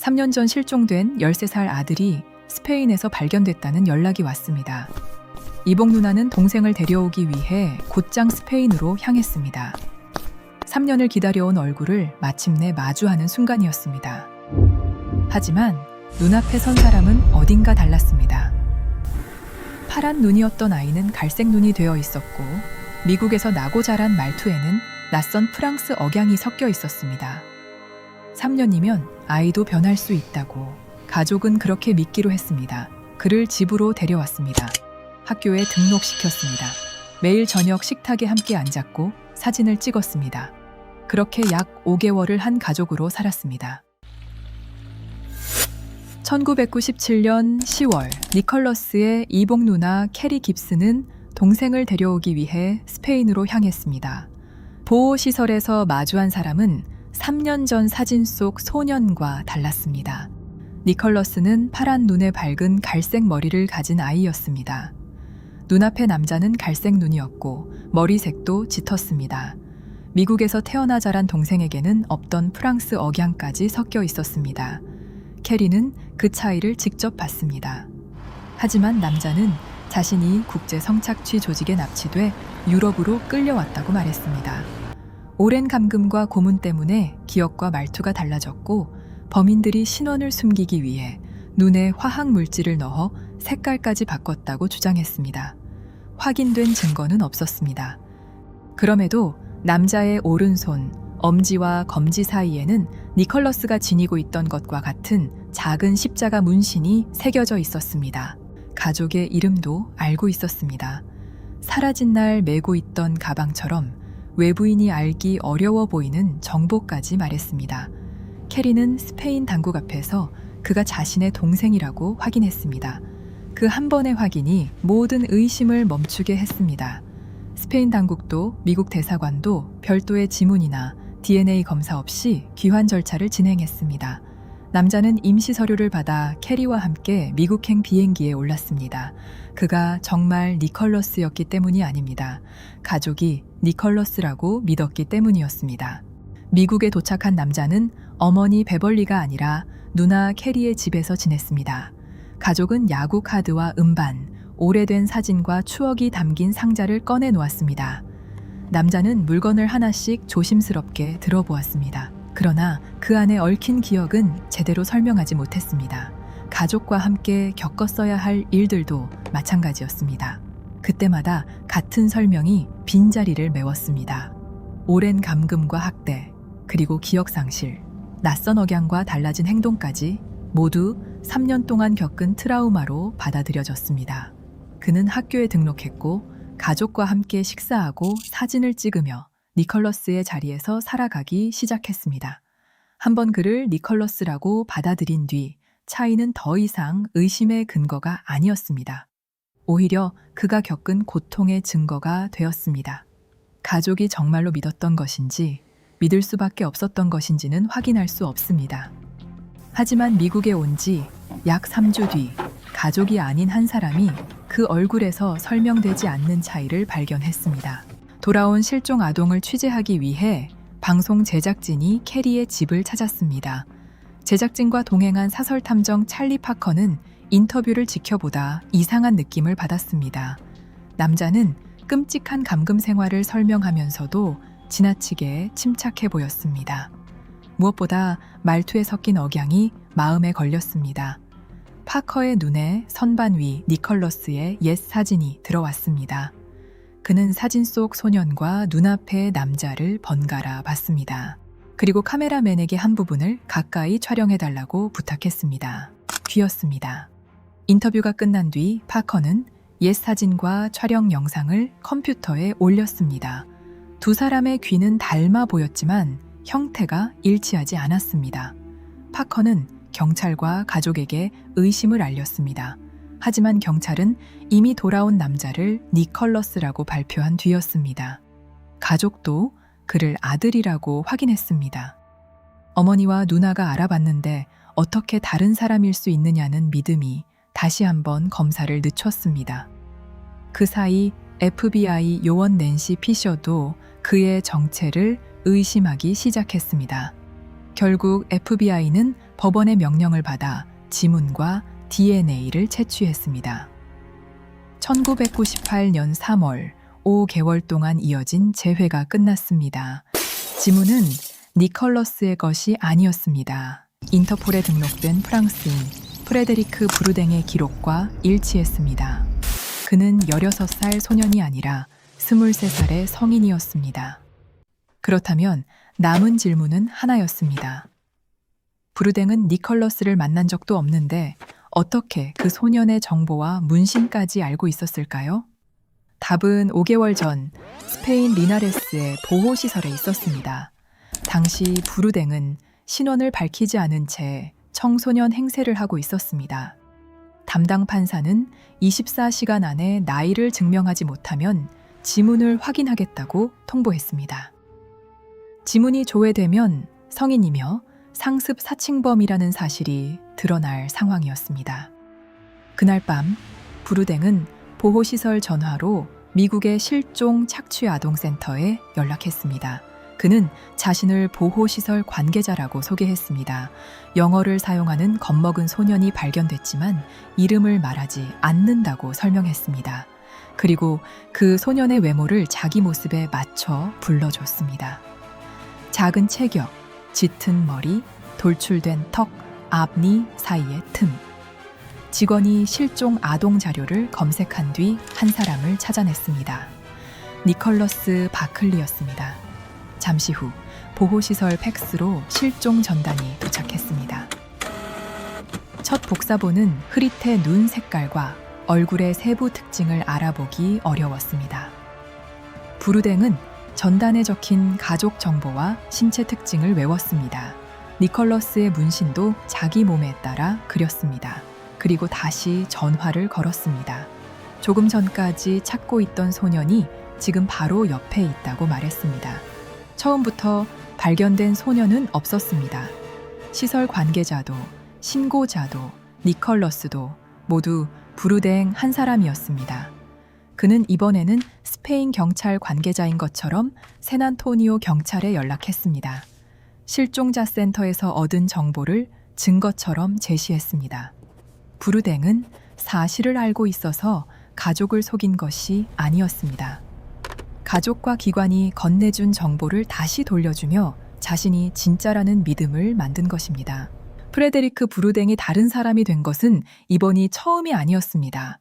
3년 전 실종된 13살 아들이 스페인에서 발견됐다는 연락이 왔습니다. 이복 누나는 동생을 데려오기 위해 곧장 스페인으로 향했습니다. 3년을 기다려온 얼굴을 마침내 마주하는 순간이었습니다. 하지만 눈앞에 선 사람은 어딘가 달랐습니다. 파란 눈이었던 아이는 갈색 눈이 되어 있었고, 미국에서 나고 자란 말투에는 낯선 프랑스 억양이 섞여 있었습니다. 3년이면 아이도 변할 수 있다고 가족은 그렇게 믿기로 했습니다. 그를 집으로 데려왔습니다. 학교에 등록시켰습니다. 매일 저녁 식탁에 함께 앉았고 사진을 찍었습니다. 그렇게 약 5개월을 한 가족으로 살았습니다. 1997년 10월 니컬러스의 이복 누나 캐리 깁스는 동생을 데려오기 위해 스페인으로 향했습니다. 보호시설에서 마주한 사람은 3년 전 사진 속 소년과 달랐습니다. 니컬러스는 파란 눈에 밝은 갈색 머리를 가진 아이였습니다. 눈앞의 남자는 갈색 눈이었고 머리색도 짙었습니다. 미국에서 태어나 자란 동생에게는 없던 프랑스 억양까지 섞여 있었습니다. 캐리는 그 차이를 직접 봤습니다. 하지만 남자는 자신이 국제 성착취 조직에 납치돼 유럽으로 끌려왔다고 말했습니다. 오랜 감금과 고문 때문에 기억과 말투가 달라졌고, 범인들이 신원을 숨기기 위해 눈에 화학 물질을 넣어 색깔까지 바꿨다고 주장했습니다. 확인된 증거는 없었습니다. 그럼에도 남자의 오른손, 엄지와 검지 사이에는 니컬러스가 지니고 있던 것과 같은 작은 십자가 문신이 새겨져 있었습니다. 가족의 이름도 알고 있었습니다. 사라진 날 메고 있던 가방처럼 외부인이 알기 어려워 보이는 정보까지 말했습니다. 캐리는 스페인 당국 앞에서 그가 자신의 동생이라고 확인했습니다. 그 한 번의 확인이 모든 의심을 멈추게 했습니다. 스페인 당국도 미국 대사관도 별도의 지문이나 DNA 검사 없이 귀환 절차를 진행했습니다. 남자는 임시 서류를 받아 캐리와 함께 미국행 비행기에 올랐습니다. 그가 정말 니컬러스였기 때문이 아닙니다. 가족이 니컬러스라고 믿었기 때문이었습니다. 미국에 도착한 남자는 어머니 베벌리가 아니라 누나 캐리의 집에서 지냈습니다. 가족은 야구 카드와 음반, 오래된 사진과 추억이 담긴 상자를 꺼내 놓았습니다. 남자는 물건을 하나씩 조심스럽게 들어보았습니다. 그러나 그 안에 얽힌 기억은 제대로 설명하지 못했습니다. 가족과 함께 겪었어야 할 일들도 마찬가지였습니다. 그때마다 같은 설명이 빈자리를 메웠습니다. 오랜 감금과 학대, 그리고 기억상실, 낯선 억양과 달라진 행동까지 모두 3년 동안 겪은 트라우마로 받아들여졌습니다. 그는 학교에 등록했고 가족과 함께 식사하고 사진을 찍으며 니컬러스의 자리에서 살아가기 시작했습니다. 한번 그를 니컬러스라고 받아들인 뒤 차이는 더 이상 의심의 근거가 아니었습니다. 오히려 그가 겪은 고통의 증거가 되었습니다. 가족이 정말로 믿었던 것인지 믿을 수밖에 없었던 것인지는 확인할 수 없습니다. 하지만 미국에 온 지 약 3주 뒤 가족이 아닌 한 사람이 그 얼굴에서 설명되지 않는 차이를 발견했습니다. 돌아온 실종 아동을 취재하기 위해 방송 제작진이 캐리의 집을 찾았습니다. 제작진과 동행한 사설 탐정 찰리 파커는 인터뷰를 지켜보다 이상한 느낌을 받았습니다. 남자는 끔찍한 감금 생활을 설명하면서도 지나치게 침착해 보였습니다. 무엇보다 말투에 섞인 억양이 마음에 걸렸습니다. 파커의 눈에 선반 위 니컬러스의 옛 사진이 들어왔습니다. 그는 사진 속 소년과 눈앞의 남자를 번갈아 봤습니다. 그리고 카메라맨에게 한 부분을 가까이 촬영해달라고 부탁했습니다. 귀였습니다. 인터뷰가 끝난 뒤 파커는 옛 사진과 촬영 영상을 컴퓨터에 올렸습니다. 두 사람의 귀는 닮아 보였지만 형태가 일치하지 않았습니다. 파커는 경찰과 가족에게 의심을 알렸습니다. 하지만 경찰은 이미 돌아온 남자를 니컬러스라고 발표한 뒤였습니다. 가족도 그를 아들이라고 확인했습니다. 어머니와 누나가 알아봤는데 어떻게 다른 사람일 수 있느냐는 믿음이 다시 한번 검사를 늦췄습니다. 그 사이 FBI 요원 낸시 피셔도 그의 정체를 의심하기 시작했습니다. 결국 FBI는 법원의 명령을 받아 지문과 DNA를 채취했습니다. 1998년 3월 5개월 동안 이어진 재회가 끝났습니다. 지문은 니컬러스의 것이 아니었습니다. 인터폴에 등록된 프랑스인 프레데리크 브루댕의 기록과 일치했습니다. 그는 16살 소년이 아니라 23살의 성인이었습니다. 그렇다면 남은 질문은 하나였습니다. 브루댕은 니컬러스를 만난 적도 없는데 어떻게 그 소년의 정보와 문신까지 알고 있었을까요? 답은 5개월 전 스페인 리나레스의 보호시설에 있었습니다. 당시 브루댕은 신원을 밝히지 않은 채 청소년 행세를 하고 있었습니다. 담당 판사는 24시간 안에 나이를 증명하지 못하면 지문을 확인하겠다고 통보했습니다. 지문이 조회되면 성인이며 상습 사칭범이라는 사실이 드러날 상황이었습니다. 그날 밤 브루댕은 보호시설 전화로 미국의 실종 착취 아동센터에 연락했습니다. 그는 자신을 보호시설 관계자라고 소개했습니다. 영어를 사용하는 겁먹은 소년이 발견됐지만 이름을 말하지 않는다고 설명했습니다. 그리고 그 소년의 외모를 자기 모습에 맞춰 불러줬습니다. 작은 체격, 짙은 머리, 돌출된 턱, 앞니 사이의 틈. 직원이 실종 아동 자료를 검색한 뒤 한 사람을 찾아냈습니다. 니컬러스 바클리였습니다. 잠시 후 보호시설 팩스로 실종 전단이 도착했습니다. 첫 복사본은 흐릿해 눈 색깔과 얼굴의 세부 특징을 알아보기 어려웠습니다. 브루댕은 전단에 적힌 가족 정보와 신체 특징을 외웠습니다. 니컬러스의 문신도 자기 몸에 따라 그렸습니다. 그리고 다시 전화를 걸었습니다. 조금 전까지 찾고 있던 소년이 지금 바로 옆에 있다고 말했습니다. 처음부터 발견된 소년은 없었습니다. 시설 관계자도, 신고자도, 니컬러스도 모두 브루댕 한 사람이었습니다. 그는 이번에는 스페인 경찰 관계자인 것처럼 샌안토니오 경찰에 연락했습니다. 실종자 센터에서 얻은 정보를 증거처럼 제시했습니다. 브루댕은 사실을 알고 있어서 가족을 속인 것이 아니었습니다. 가족과 기관이 건네준 정보를 다시 돌려주며 자신이 진짜라는 믿음을 만든 것입니다. 프레데리크 브루댕이 다른 사람이 된 것은 이번이 처음이 아니었습니다.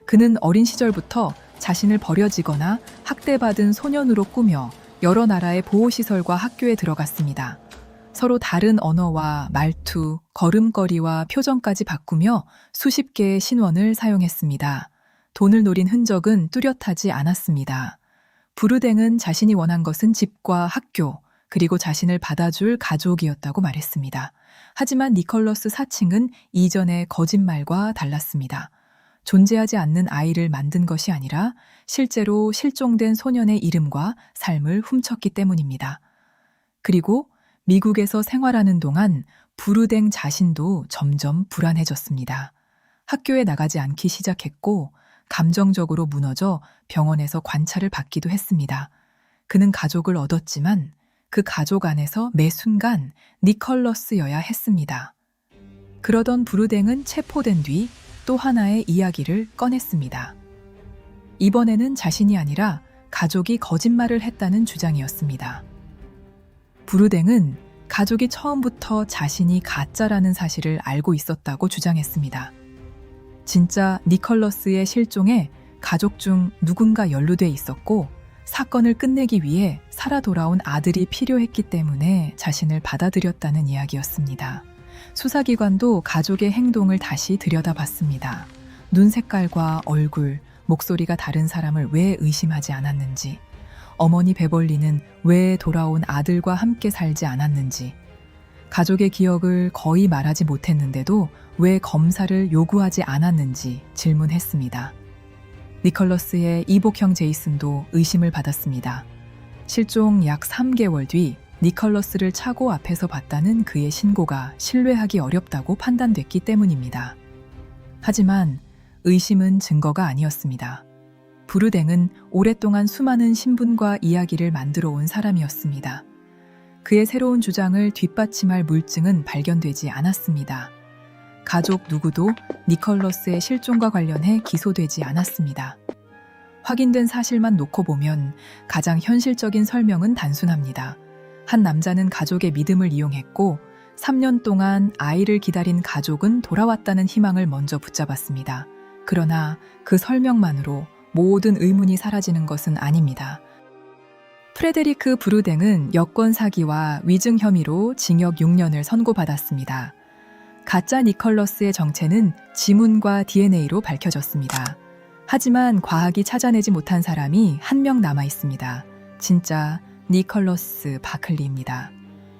그는 어린 시절부터 자신을 버려지거나 학대받은 소년으로 꾸며 여러 나라의 보호시설과 학교에 들어갔습니다. 서로 다른 언어와 말투, 걸음걸이와 표정까지 바꾸며 수십 개의 신원을 사용했습니다. 돈을 노린 흔적은 뚜렷하지 않았습니다. 브루댕은 자신이 원한 것은 집과 학교, 그리고 자신을 받아줄 가족이었다고 말했습니다. 하지만 니컬러스 사칭은 이전의 거짓말과 달랐습니다. 존재하지 않는 아이를 만든 것이 아니라 실제로 실종된 소년의 이름과 삶을 훔쳤기 때문입니다. 그리고 미국에서 생활하는 동안 브루댕 자신도 점점 불안해졌습니다. 학교에 나가지 않기 시작했고 감정적으로 무너져 병원에서 관찰을 받기도 했습니다. 그는 가족을 얻었지만 그 가족 안에서 매 순간 니컬러스여야 했습니다. 그러던 브루댕은 체포된 뒤 또 하나의 이야기를 꺼냈습니다. 이번에는 자신이 아니라 가족이 거짓말을 했다는 주장이었습니다. 브루댕은 가족이 처음부터 자신이 가짜라는 사실을 알고 있었다고 주장했습니다. 진짜 니컬러스의 실종에 가족 중 누군가 연루돼 있었고 사건을 끝내기 위해 살아 돌아온 아들이 필요했기 때문에 자신을 받아들였다는 이야기였습니다. 수사기관도 가족의 행동을 다시 들여다봤습니다. 눈 색깔과 얼굴, 목소리가 다른 사람을 왜 의심하지 않았는지, 어머니 베벌리는 왜 돌아온 아들과 함께 살지 않았는지, 가족의 기억을 거의 말하지 못했는데도 왜 검사를 요구하지 않았는지 질문했습니다. 니컬러스의 이복형 제이슨도 의심을 받았습니다. 실종 약 3개월 뒤 니컬러스를 차고 앞에서 봤다는 그의 신고가 신뢰하기 어렵다고 판단됐기 때문입니다. 하지만 의심은 증거가 아니었습니다. 브루댕은 오랫동안 수많은 신분과 이야기를 만들어 온 사람이었습니다. 그의 새로운 주장을 뒷받침할 물증은 발견되지 않았습니다. 가족 누구도 니컬러스의 실종과 관련해 기소되지 않았습니다. 확인된 사실만 놓고 보면 가장 현실적인 설명은 단순합니다. 한 남자는 가족의 믿음을 이용했고 3년 동안 아이를 기다린 가족은 돌아왔다는 희망을 먼저 붙잡았습니다. 그러나 그 설명만으로 모든 의문이 사라지는 것은 아닙니다. 프레데리크 브루댕은 여권 사기와 위증 혐의로 징역 6년을 선고받았습니다. 가짜 니컬러스의 정체는 지문과 DNA로 밝혀졌습니다. 하지만 과학이 찾아내지 못한 사람이 한 명 남아 있습니다. 진짜 니컬러스 바클리입니다.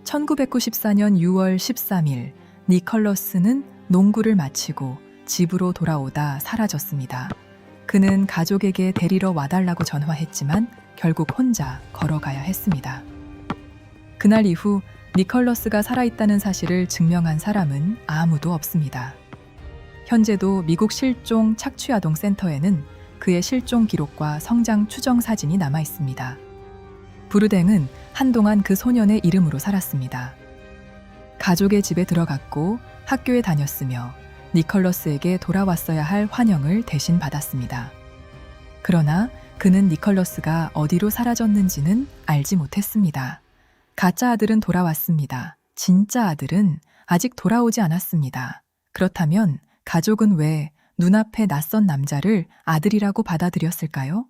1994년 6월 13일 니컬러스는 농구를 마치고 집으로 돌아오다 사라졌습니다. 그는 가족에게 데리러 와달라고 전화했지만 결국 혼자 걸어가야 했습니다. 그날 이후 니컬러스가 살아있다는 사실을 증명한 사람은 아무도 없습니다. 현재도 미국 실종 착취아동 센터에는 그의 실종 기록과 성장 추정 사진이 남아 있습니다. 브루댕은 한동안 그 소년의 이름으로 살았습니다. 가족의 집에 들어갔고 학교에 다녔으며 니컬러스에게 돌아왔어야 할 환영을 대신 받았습니다. 그러나 그는 니컬러스가 어디로 사라졌는지는 알지 못했습니다. 가짜 아들은 돌아왔습니다. 진짜 아들은 아직 돌아오지 않았습니다. 그렇다면 가족은 왜 눈앞에 낯선 남자를 아들이라고 받아들였을까요?